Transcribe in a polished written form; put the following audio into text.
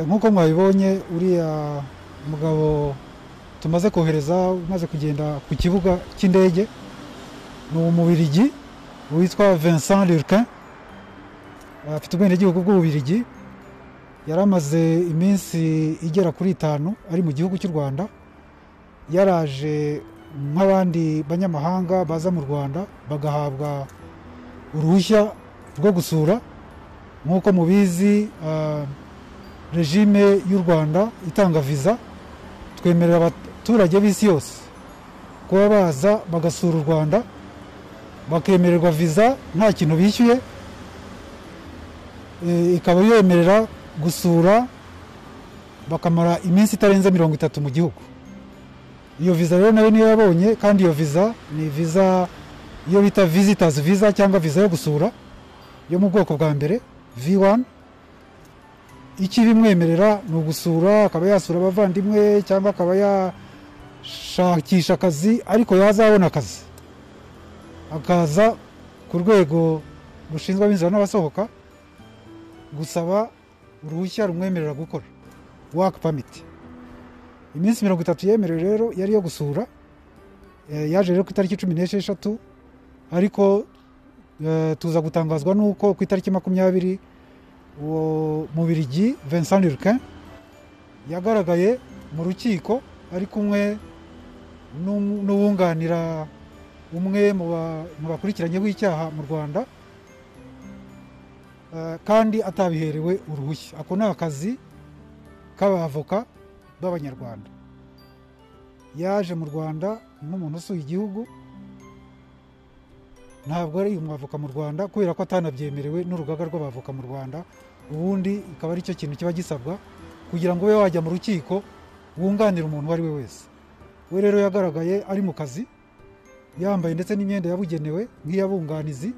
nk'uko mwabibonye uriya mugabo tumaze kohereza umaze kugenda ku kibuga cy'indege ni umubirigi witwa Vincent Lurquin, afite ubwenegihugu bw'ububirigi. yari amaze iminsi igera kuri 5 ari mu gihugu cy'u Rwanda. Yaraje nk'abandi banyamahanga baza mu Rwanda bagahabwa uruhushya rwo gusura. Nk'uko mubizi, regime y'u Rwanda itanga visa, twemerera abaturage b'isi yose kuba baza bagasura u Rwanda, bakemererwa visa nta kintu bishyuye. Ikaba yemerera gusura bakamara iminsi itarenze 30 mu gihugu. Iyo visa rero nayo niyo yabonye, kandi iyo visa ni visa iyo bita visitors visa cyangwa visa yo gusura yo mu bwoko bwa mbere V1. Ikibimwemerera ni ugusura, akaba yasura abavandimwe cyangwa akaba yashakisha akazi, ariko yazabona akazi akaza ku rwego rushinzwe abinjira n'abasohoka gusaba uruhushya rumwemerera gukora, work permit. Iminsi 30 yemerewe rero yari yo gusura. Yaje rero ku itariki 16, ariko tuza gutangazwa nuko ku itariki 20 uwo mubirigi Vincent Lurquin yagaragaye mu rukiko ari kumwe n'uwunganira umwe mu bakurikiranye w'icyaha mu Rwanda, kandi atabiherewe uruhushya. Ako ni akazi k'abavoka b'Abanyarwanda. Yaje mu Rwanda nk'umuntu usuye igihugu, ntabwo ari umwavoka mu Rwanda kubera ko atanabyemerewe n'urugaga rw'abavoka mu Rwanda. Ubundi ikaba ari cyo kintu kiba gisabwa kugira ngo ube wajya mu rukiko wunganira umuntu uwo ari we wese. We rero yagaragaye ari mu kazi, yambaye ndetse n'imyenda yabugenewe nk'iyabunganizi,